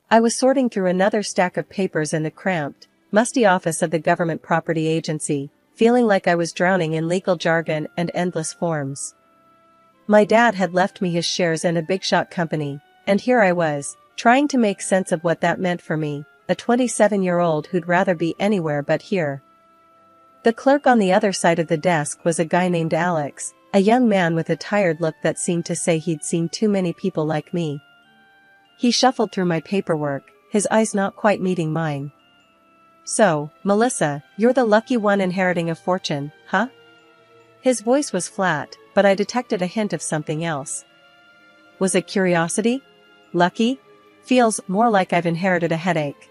I was sorting through another stack of papers in the cramped, musty office of the Government Property Agency, feeling like I was drowning in legal jargon and endless forms. My dad had left me his shares in a big-shot company, and here I was, trying to make sense of what that meant for me, a 27-year-old who'd rather be anywhere but here. The clerk on the other side of the desk was a guy named Alex, a young man with a tired look that seemed to say he'd seen too many people like me. He shuffled through my paperwork, his eyes not quite meeting mine. "So, Melissa, you're the lucky one inheriting a fortune, huh?" His voice was flat, but I detected a hint of something else. Was it curiosity? Lucky? Feels more like I've inherited a headache.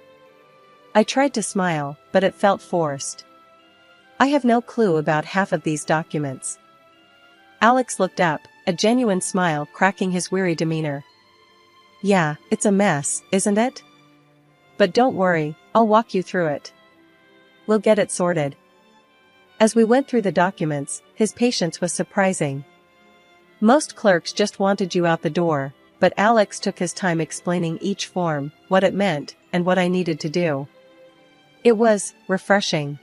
I tried to smile, but it felt forced. I have no clue about half of these documents. Alex looked up, a genuine smile cracking his weary demeanor. "Yeah, it's a mess, isn't it? But don't worry, I'll walk you through it. We'll get it sorted." As we went through the documents, his patience was surprising. Most clerks just wanted you out the door, but Alex took his time explaining each form, what it meant, and what I needed to do. It was refreshing.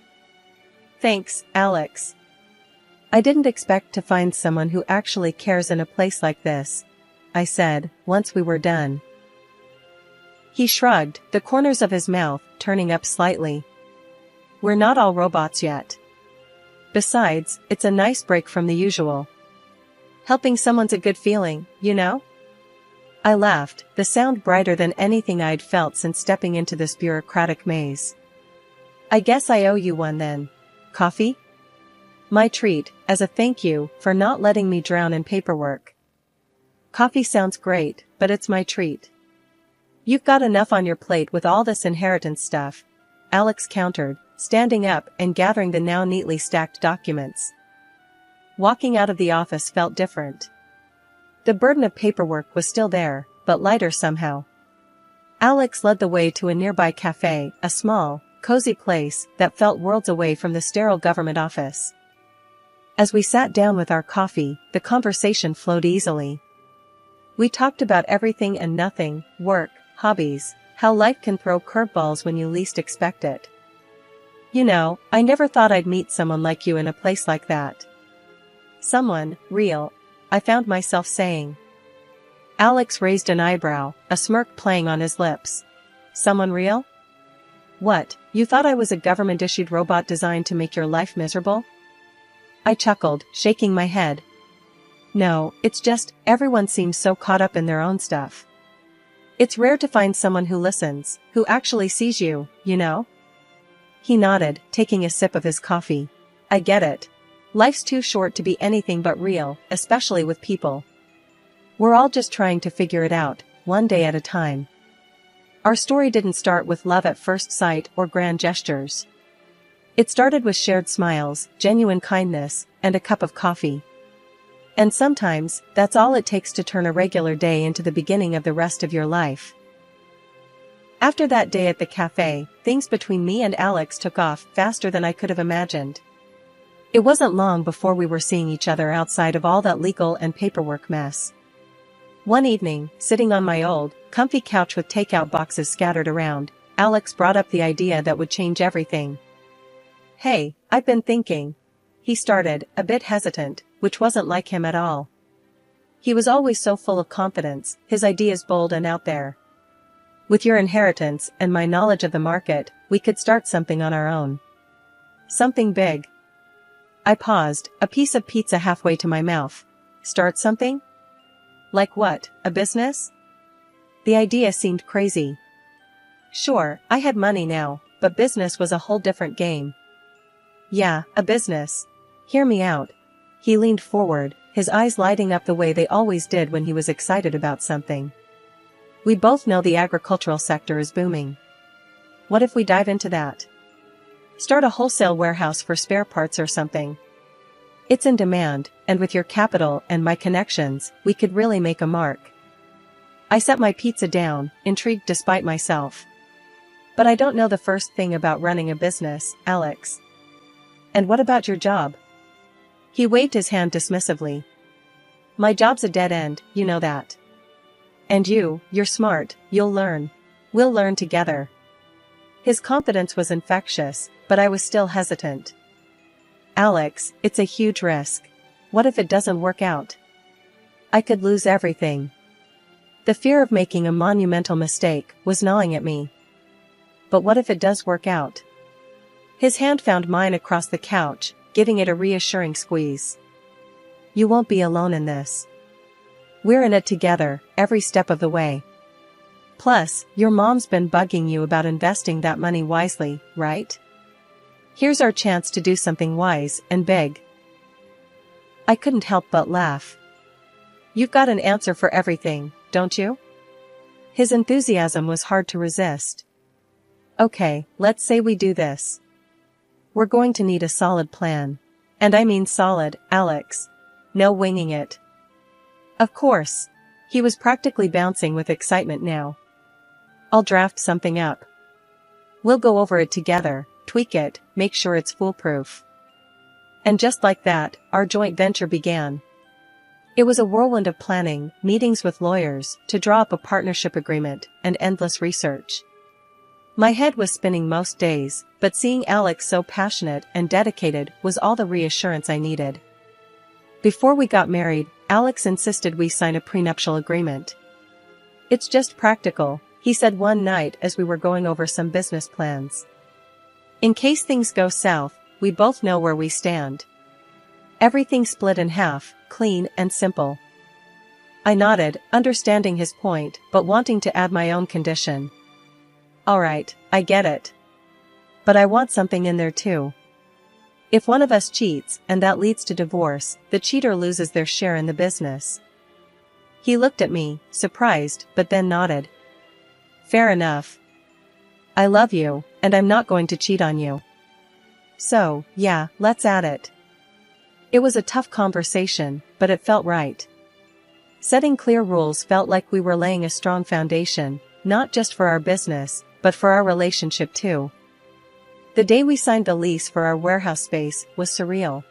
"Thanks, Alex. I didn't expect to find someone who actually cares in a place like this," I said, once we were done. He shrugged, the corners of his mouth turning up slightly. "We're not all robots yet. Besides, it's a nice break from the usual. Helping someone's a good feeling, you know?" I laughed, the sound brighter than anything I'd felt since stepping into this bureaucratic maze. "I guess I owe you one then. Coffee?" "My treat, as a thank you for not letting me drown in paperwork." "Coffee sounds great, but it's my treat." "You've got enough on your plate with all this inheritance stuff," Alex countered, standing up and gathering the now neatly stacked documents. Walking out of the office felt different. The burden of paperwork was still there, but lighter somehow. Alex led the way to a nearby cafe, a small, cozy place that felt worlds away from the sterile government office. As we sat down with our coffee, the conversation flowed easily. We talked about everything and nothing, work, hobbies, how life can throw curveballs when you least expect it. "You know, I never thought I'd meet someone like you in a place like that." "Someone real," I found myself saying. Alex raised an eyebrow, a smirk playing on his lips. "Someone real? What, you thought I was a government-issued robot designed to make your life miserable?" I chuckled, shaking my head. "No, it's just, everyone seems so caught up in their own stuff. It's rare to find someone who listens, who actually sees you, you know?" He nodded, taking a sip of his coffee. "I get it. Life's too short to be anything but real, especially with people. We're all just trying to figure it out, one day at a time." Our story didn't start with love at first sight or grand gestures. It started with shared smiles, genuine kindness, and a cup of coffee. And sometimes, that's all it takes to turn a regular day into the beginning of the rest of your life. After that day at the cafe, things between me and Alex took off faster than I could have imagined. It wasn't long before we were seeing each other outside of all that legal and paperwork mess. One evening, sitting on my old, comfy couch with takeout boxes scattered around, Alex brought up the idea that would change everything. "Hey, I've been thinking," he started, a bit hesitant, which wasn't like him at all. He was always so full of confidence, his ideas bold and out there. "With your inheritance and my knowledge of the market, we could start something on our own. Something big." I paused, a piece of pizza halfway to my mouth. "Start something? Like what, a business?" The idea seemed crazy. Sure, I had money now, but business was a whole different game. "Yeah, a business. Hear me out." He leaned forward, his eyes lighting up the way they always did when he was excited about something. "We both know the agricultural sector is booming. What if we dive into that? Start a wholesale warehouse for spare parts or something. It's in demand, and with your capital and my connections, we could really make a mark." I set my pizza down, intrigued despite myself. "But I don't know the first thing about running a business, Alex." "And what about your job?" He waved his hand dismissively. "My job's a dead end, you know that. And you're smart, you'll learn." We'll learn together. His confidence was infectious, but I was still hesitant. Alex, it's a huge risk. What if it doesn't work out? I could lose everything. The fear of making a monumental mistake was gnawing at me. But what if it does work out? His hand found mine across the couch, giving it a reassuring squeeze. You won't be alone in this. We're in it together, every step of the way. Plus, your mom's been bugging you about investing that money wisely, right? Here's our chance to do something wise and big. I couldn't help but laugh. You've got an answer for everything, don't you? His enthusiasm was hard to resist. Okay, let's say we do this. We're going to need a solid plan. And I mean solid, Alex. No winging it. Of course. He was practically bouncing with excitement now. I'll draft something up. We'll go over it together, tweak it, make sure it's foolproof. And just like that, our joint venture began. It was a whirlwind of planning, meetings with lawyers, to draw up a partnership agreement, and endless research. My head was spinning most days, but seeing Alex so passionate and dedicated was all the reassurance I needed. Before we got married, Alex insisted we sign a prenuptial agreement. It's just practical, he said one night as we were going over some business plans. In case things go south, we both know where we stand. Everything split in half, clean and simple. I nodded, understanding his point, but wanting to add my own condition. Alright, I get it. But I want something in there too. If one of us cheats, and that leads to divorce, the cheater loses their share in the business. He looked at me, surprised, but then nodded. Fair enough. I love you, and I'm not going to cheat on you. So, yeah, let's add it. It was a tough conversation, but it felt right. Setting clear rules felt like we were laying a strong foundation, not just for our business, but for our relationship too. The day we signed the lease for our warehouse space was surreal.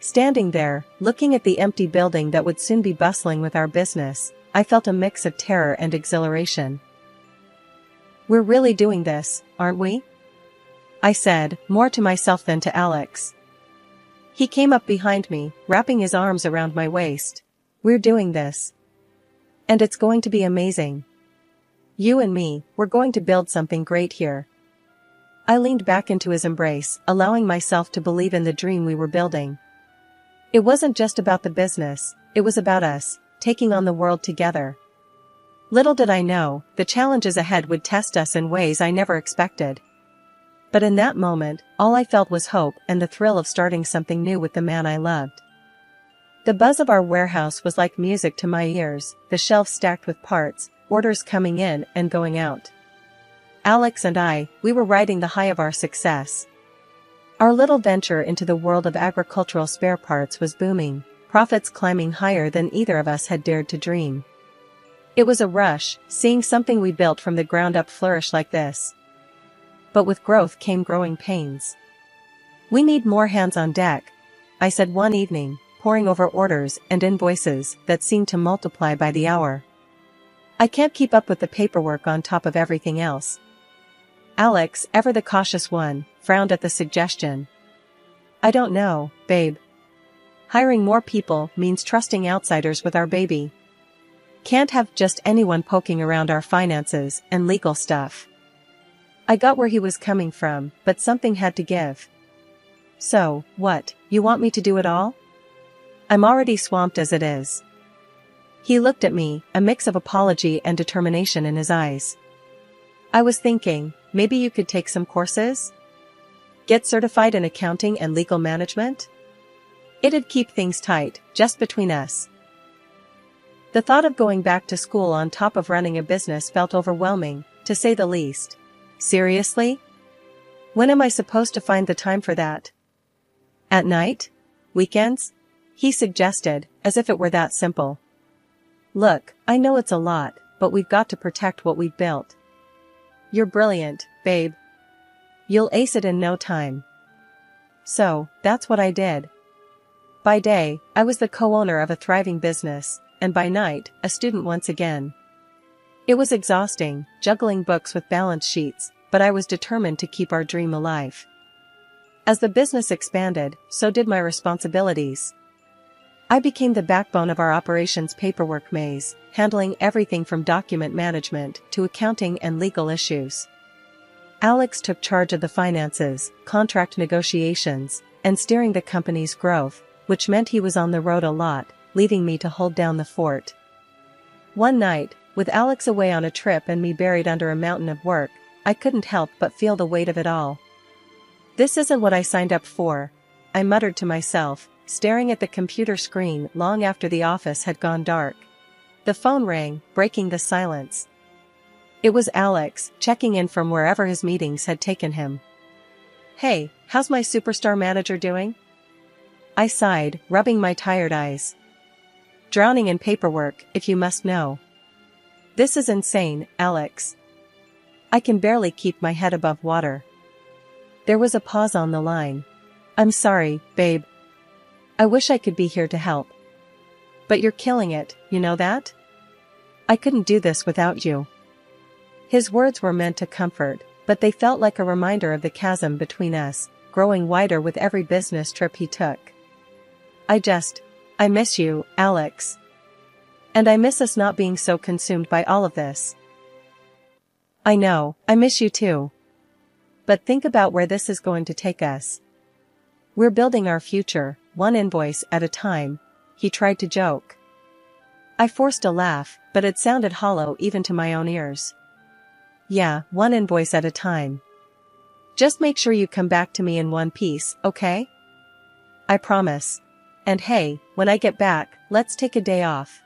Standing there, looking at the empty building that would soon be bustling with our business, I felt a mix of terror and exhilaration. We're really doing this, aren't we? I said, more to myself than to Alex. He came up behind me, wrapping his arms around my waist. We're doing this. And it's going to be amazing. You and me, we're going to build something great here. I leaned back into his embrace, allowing myself to believe in the dream we were building. It wasn't just about the business, it was about us, taking on the world together. Little did I know, the challenges ahead would test us in ways I never expected. But in that moment, all I felt was hope and the thrill of starting something new with the man I loved. The buzz of our warehouse was like music to my ears, the shelves stacked with parts, orders coming in and going out. Alex and I, we were riding the high of our success. Our little venture into the world of agricultural spare parts was booming, profits climbing higher than either of us had dared to dream. It was a rush, seeing something we built from the ground up flourish like this. But with growth came growing pains. We need more hands on deck, I said one evening, poring over orders and invoices that seemed to multiply by the hour. I can't keep up with the paperwork on top of everything else. Alex, ever the cautious one, frowned at the suggestion. I don't know, babe. Hiring more people means trusting outsiders with our baby. Can't have just anyone poking around our finances and legal stuff. I got where he was coming from, but something had to give. So, what, you want me to do it all? I'm already swamped as it is. He looked at me, a mix of apology and determination in his eyes. I was thinking, maybe you could take some courses? Get certified in accounting and legal management? It'd keep things tight, just between us. The thought of going back to school on top of running a business felt overwhelming, to say the least. Seriously? When am I supposed to find the time for that? At night? Weekends? He suggested, as if it were that simple. Look, I know it's a lot, but we've got to protect what we've built. You're brilliant, babe. You'll ace it in no time. So, that's what I did. By day, I was the co-owner of a thriving business, and by night, a student once again. It was exhausting, juggling books with balance sheets, but I was determined to keep our dream alive. As the business expanded, so did my responsibilities. I became the backbone of our operations paperwork maze, handling everything from document management to accounting and legal issues. Alex took charge of the finances, contract negotiations, and steering the company's growth, which meant he was on the road a lot, leaving me to hold down the fort. One night, with Alex away on a trip and me buried under a mountain of work, I couldn't help but feel the weight of it all. This isn't what I signed up for, I muttered to myself, staring at the computer screen long after the office had gone dark. The phone rang, breaking the silence. It was Alex, checking in from wherever his meetings had taken him. "Hey, how's my superstar manager doing?" I sighed, rubbing my tired eyes. "Drowning in paperwork, if you must know." "This is insane, Alex. I can barely keep my head above water." There was a pause on the line. "I'm sorry, babe. I wish I could be here to help. But you're killing it, you know that? I couldn't do this without you." His words were meant to comfort, but they felt like a reminder of the chasm between us, growing wider with every business trip he took. I miss you, Alex. And I miss us not being so consumed by all of this." "I know, I miss you too. But think about where this is going to take us. We're building our future, one invoice at a time," he tried to joke. I forced a laugh, but it sounded hollow even to my own ears. "Yeah, one invoice at a time. Just make sure you come back to me in one piece, okay?" "I promise. And hey, when I get back, let's take a day off.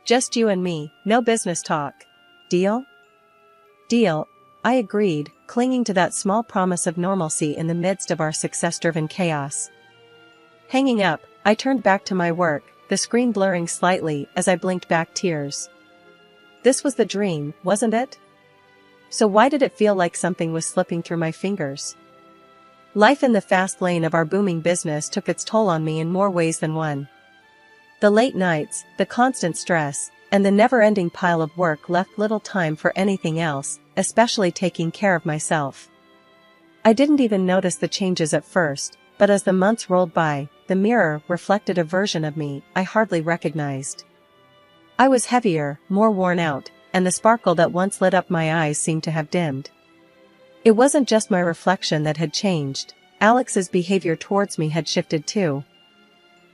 Just you and me, no business talk. Deal?" "Deal," I agreed, clinging to that small promise of normalcy in the midst of our success-driven chaos. Hanging up, I turned back to my work, the screen blurring slightly as I blinked back tears. This was the dream, wasn't it? So why did it feel like something was slipping through my fingers? Life in the fast lane of our booming business took its toll on me in more ways than one. The late nights, the constant stress, and the never-ending pile of work left little time for anything else, especially taking care of myself. I didn't even notice the changes at first, but as the months rolled by, the mirror reflected a version of me I hardly recognized. I was heavier, more worn out, and the sparkle that once lit up my eyes seemed to have dimmed. It wasn't just my reflection that had changed, Alex's behavior towards me had shifted too.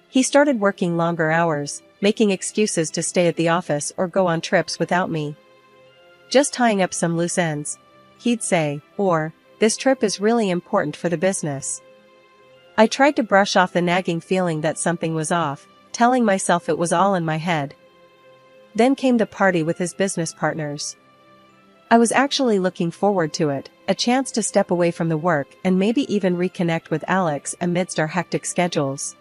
He started working longer hours, making excuses to stay at the office or go on trips without me. "Just tying up some loose ends," he'd say, or, "This trip is really important for the business." I tried to brush off the nagging feeling that something was off, telling myself it was all in my head. Then came the party with his business partners. I was actually looking forward to it, a chance to step away from the work and maybe even reconnect with Alex amidst our hectic schedules.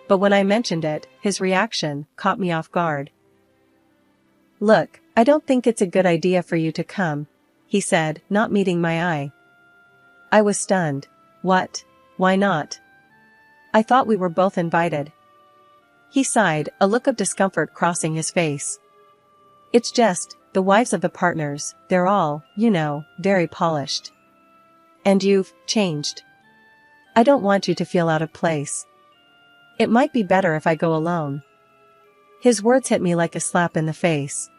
But when I mentioned it, his reaction caught me off guard. "Look, I don't think it's a good idea for you to come," he said, not meeting my eye. I was stunned. "What? Why not? I thought we were both invited." He sighed, a look of discomfort crossing his face. "It's just, the wives of the partners, they're all, very polished. And you've changed. I don't want you to feel out of place. It might be better if I go alone." His words hit me like a slap in the face.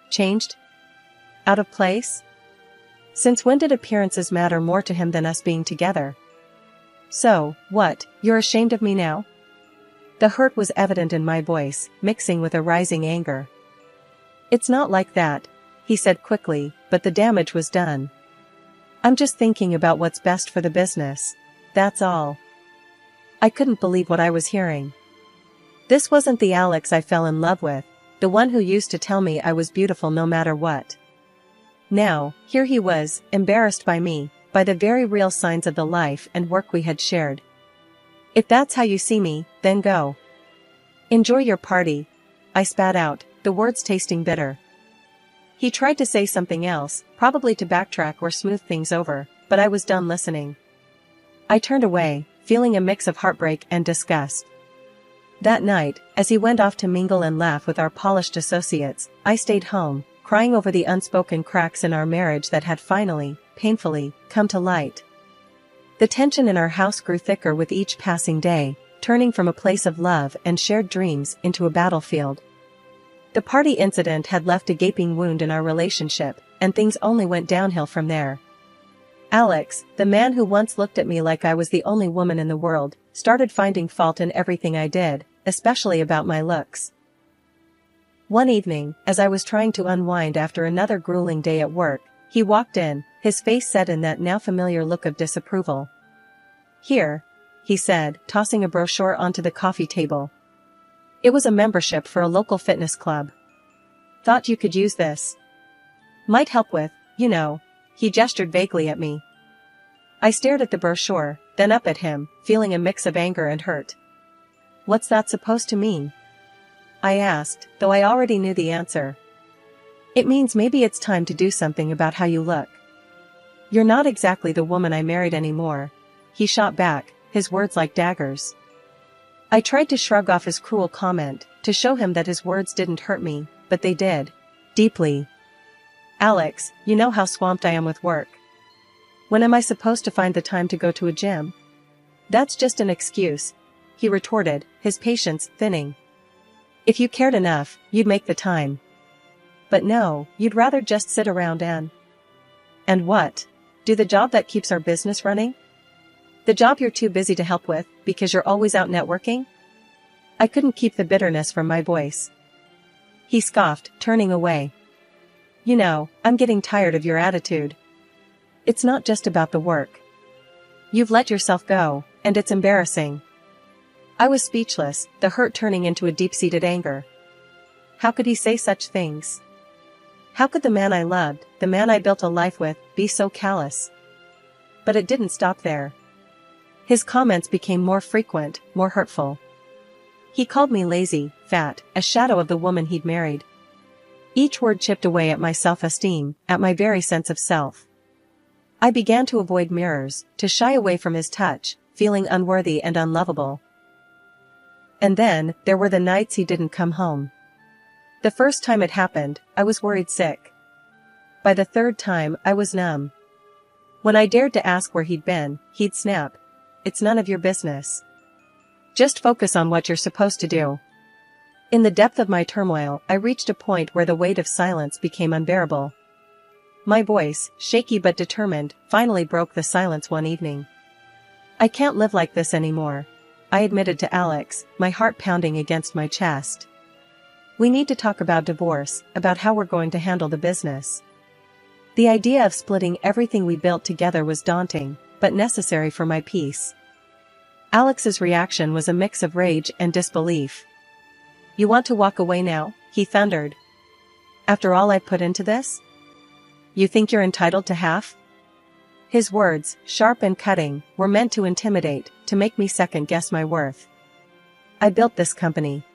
Changed? Out of place? Since when did appearances matter more to him than us being together? "So, what, you're ashamed of me now?" The hurt was evident in my voice, mixing with a rising anger. "It's not like that," he said quickly, but the damage was done. "I'm just thinking about what's best for the business, that's all." I couldn't believe what I was hearing. This wasn't the Alex I fell in love with, the one who used to tell me I was beautiful no matter what. Now, here he was, embarrassed by me, by the very real signs of the life and work we had shared. "If that's how you see me, then go. Enjoy your party," I spat out, the words tasting bitter. He tried to say something else, probably to backtrack or smooth things over, but I was done listening. I turned away, feeling a mix of heartbreak and disgust. That night, as he went off to mingle and laugh with our polished associates, I stayed home, crying over the unspoken cracks in our marriage that had finally, painfully, come to light. The tension in our house grew thicker with each passing day, turning from a place of love and shared dreams into a battlefield. The party incident had left a gaping wound in our relationship, and things only went downhill from there. Alex, the man who once looked at me like I was the only woman in the world, started finding fault in everything I did, especially about my looks. One evening, as I was trying to unwind after another grueling day at work, he walked in, his face set in that now familiar look of disapproval. "Here," he said, tossing a brochure onto the coffee table. It was a membership for a local fitness club. "Thought you could use this. Might help with, you know." He gestured vaguely at me. I stared at the brochure, then up at him, feeling a mix of anger and hurt. "What's that supposed to mean?" I asked, though I already knew the answer. "It means maybe it's time to do something about how you look. You're not exactly the woman I married anymore," he shot back, his words like daggers. I tried to shrug off his cruel comment, to show him that his words didn't hurt me, but they did. Deeply. "Alex, you know how swamped I am with work. When am I supposed to find the time to go to a gym?" "That's just an excuse," he retorted, his patience thinning. "If you cared enough, you'd make the time. But no, you'd rather just sit around and what? Do the job that keeps our business running? The job you're too busy to help with, because you're always out networking?" I couldn't keep the bitterness from my voice. He scoffed, turning away. "You know, I'm getting tired of your attitude. It's not just about the work. You've let yourself go, and it's embarrassing." I was speechless, the hurt turning into a deep-seated anger. How could he say such things? How could the man I loved, the man I built a life with, be so callous? But it didn't stop there. His comments became more frequent, more hurtful. He called me lazy, fat, a shadow of the woman he'd married. Each word chipped away at my self-esteem, at my very sense of self. I began to avoid mirrors, to shy away from his touch, feeling unworthy and unlovable. And then, there were the nights he didn't come home. The first time it happened, I was worried sick. By the third time, I was numb. When I dared to ask where he'd been, he'd snap. "It's none of your business. Just focus on what you're supposed to do." In the depth of my turmoil, I reached a point where the weight of silence became unbearable. My voice, shaky but determined, finally broke the silence one evening. "I can't live like this anymore," I admitted to Alex, my heart pounding against my chest. "We need to talk about divorce, about how we're going to handle the business." The idea of splitting everything we built together was daunting, but necessary for my peace. Alex's reaction was a mix of rage and disbelief. "You want to walk away now?" he thundered. "After all I put into this? You think you're entitled to half?" His words, sharp and cutting, were meant to intimidate, to make me second-guess my worth. "I built this company.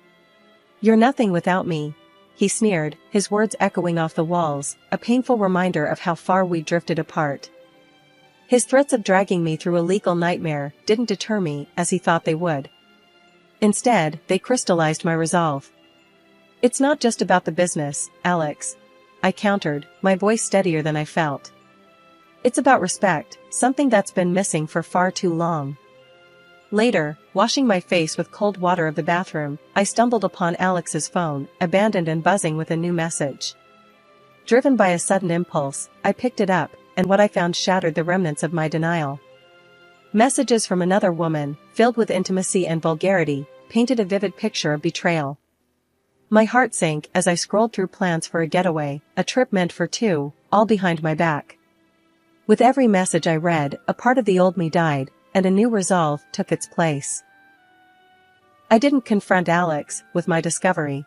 You're nothing without me," he sneered, his words echoing off the walls, a painful reminder of how far we drifted apart. His threats of dragging me through a legal nightmare didn't deter me, as he thought they would. Instead, they crystallized my resolve. "It's not just about the business, Alex," I countered, my voice steadier than I felt. "It's about respect, something that's been missing for far too long." Later, washing my face with cold water of the bathroom, I stumbled upon Alex's phone, abandoned and buzzing with a new message. Driven by a sudden impulse, I picked it up, and what I found shattered the remnants of my denial. Messages from another woman, filled with intimacy and vulgarity, painted a vivid picture of betrayal. My heart sank as I scrolled through plans for a getaway, a trip meant for two, all behind my back. With every message I read, a part of the old me died, and a new resolve took its place. I didn't confront Alex with my discovery.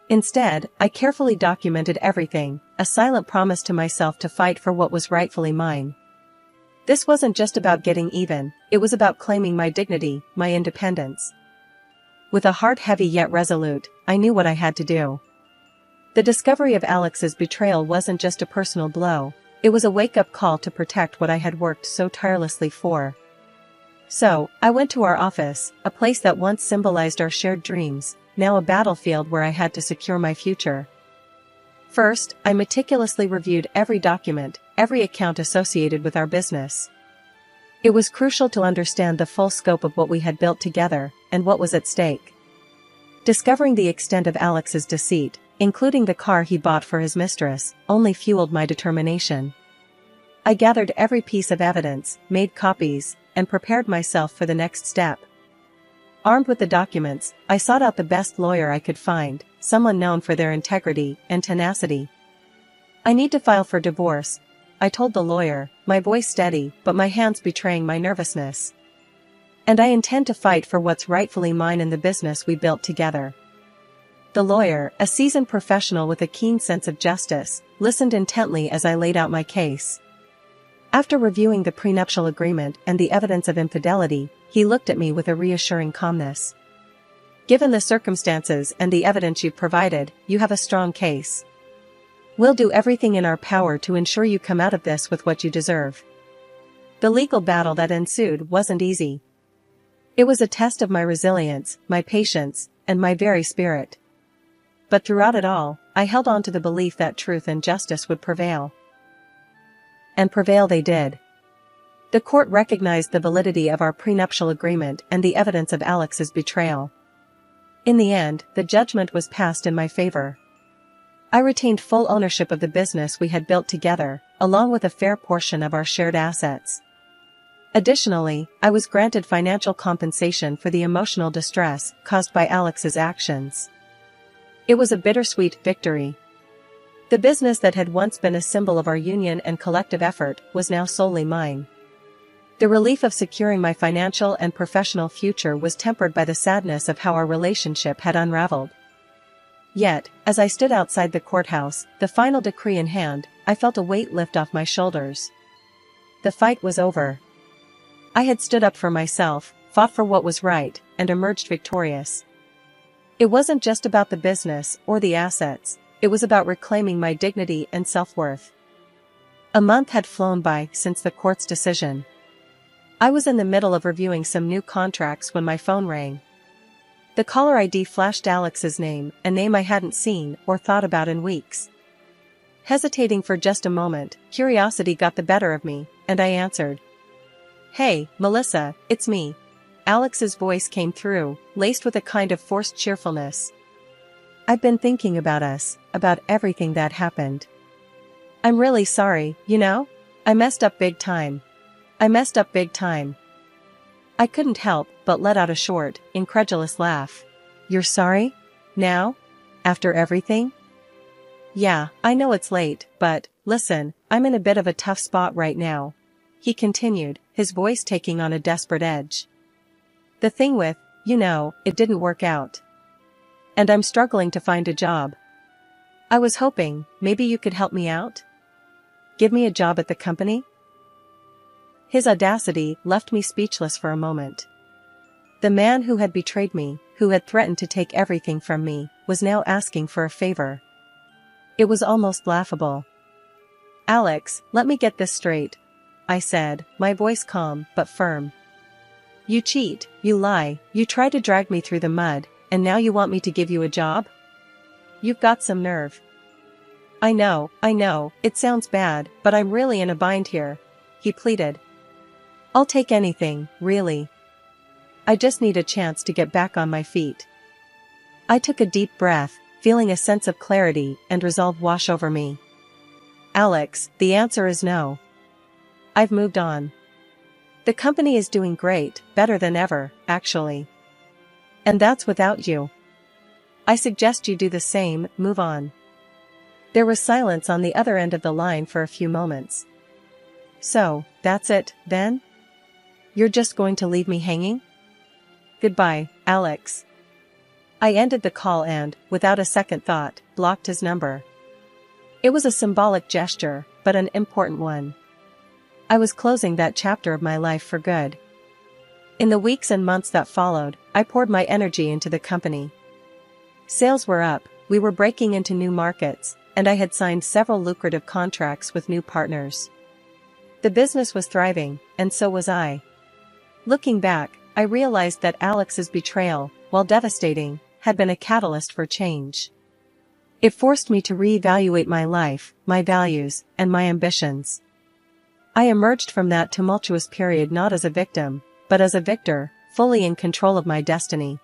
Instead, I carefully documented everything, a silent promise to myself to fight for what was rightfully mine. This wasn't just about getting even, it was about claiming my dignity, my independence. With a heart heavy yet resolute, I knew what I had to do. The discovery of Alex's betrayal wasn't just a personal blow, it was a wake-up call to protect what I had worked so tirelessly for. So, I went to our office, a place that once symbolized our shared dreams, now a battlefield where I had to secure my future. First, I meticulously reviewed every document, every account associated with our business. It was crucial to understand the full scope of what we had built together, and what was at stake. Discovering the extent of Alex's deceit, including the car he bought for his mistress, only fueled my determination. I gathered every piece of evidence, made copies, and prepared myself for the next step. Armed with the documents, I sought out the best lawyer I could find, someone known for their integrity and tenacity. "I need to file for divorce," I told the lawyer, my voice steady but my hands betraying my nervousness. "And I intend to fight for what's rightfully mine in the business we built together." The lawyer, a seasoned professional with a keen sense of justice, listened intently as I laid out my case. After reviewing the prenuptial agreement and the evidence of infidelity, he looked at me with a reassuring calmness. "Given the circumstances and the evidence you've provided, you have a strong case. We'll do everything in our power to ensure you come out of this with what you deserve." The legal battle that ensued wasn't easy. It was a test of my resilience, my patience, and my very spirit. But throughout it all, I held on to the belief that truth and justice would prevail. And prevail they did. The court recognized the validity of our prenuptial agreement and the evidence of Alex's betrayal. In the end, the judgment was passed in my favor. I retained full ownership of the business we had built together, along with a fair portion of our shared assets. Additionally, I was granted financial compensation for the emotional distress caused by Alex's actions. It was a bittersweet victory. The business that had once been a symbol of our union and collective effort was now solely mine. The relief of securing my financial and professional future was tempered by the sadness of how our relationship had unraveled. Yet, as I stood outside the courthouse, the final decree in hand, I felt a weight lift off my shoulders. The fight was over. I had stood up for myself, fought for what was right, and emerged victorious. It wasn't just about the business or the assets, it was about reclaiming my dignity and self-worth. A month had flown by since the court's decision. I was in the middle of reviewing some new contracts when my phone rang. The caller ID flashed Alex's name, a name I hadn't seen or thought about in weeks. Hesitating for just a moment, curiosity got the better of me, and I answered. "Hey, Melissa, it's me." Alex's voice came through, laced with a kind of forced cheerfulness. "I've been thinking about us, about everything that happened. I'm really sorry, you know? I messed up big time. I messed up big time." I couldn't help but let out a short, incredulous laugh. "You're sorry? Now? After everything?" "Yeah, I know it's late, but, listen, I'm in a bit of a tough spot right now," he continued, his voice taking on a desperate edge. "The thing with, it didn't work out. And I'm struggling to find a job. I was hoping, maybe you could help me out? Give me a job at the company?" His audacity left me speechless for a moment. The man who had betrayed me, who had threatened to take everything from me, was now asking for a favor. It was almost laughable. "Alex, let me get this straight," I said, my voice calm but firm. "You cheat, you lie, you try to drag me through the mud, and now you want me to give you a job? You've got some nerve." I know, it sounds bad, but I'm really in a bind here," he pleaded. "I'll take anything, really. I just need a chance to get back on my feet." I took a deep breath, feeling a sense of clarity and resolve wash over me. "Alex, the answer is no. I've moved on. The company is doing great, better than ever, actually. And that's without you. I suggest you do the same, move on." There was silence on the other end of the line for a few moments. "So, that's it, then? You're just going to leave me hanging? Goodbye, Alex." I ended the call and, without a second thought, blocked his number. It was a symbolic gesture, but an important one. I was closing that chapter of my life for good. In the weeks and months that followed, I poured my energy into the company. Sales were up, we were breaking into new markets, and I had signed several lucrative contracts with new partners. The business was thriving, and so was I. Looking back, I realized that Alex's betrayal, while devastating, had been a catalyst for change. It forced me to reevaluate my life, my values, and my ambitions. I emerged from that tumultuous period not as a victim, but as a victor, fully in control of my destiny.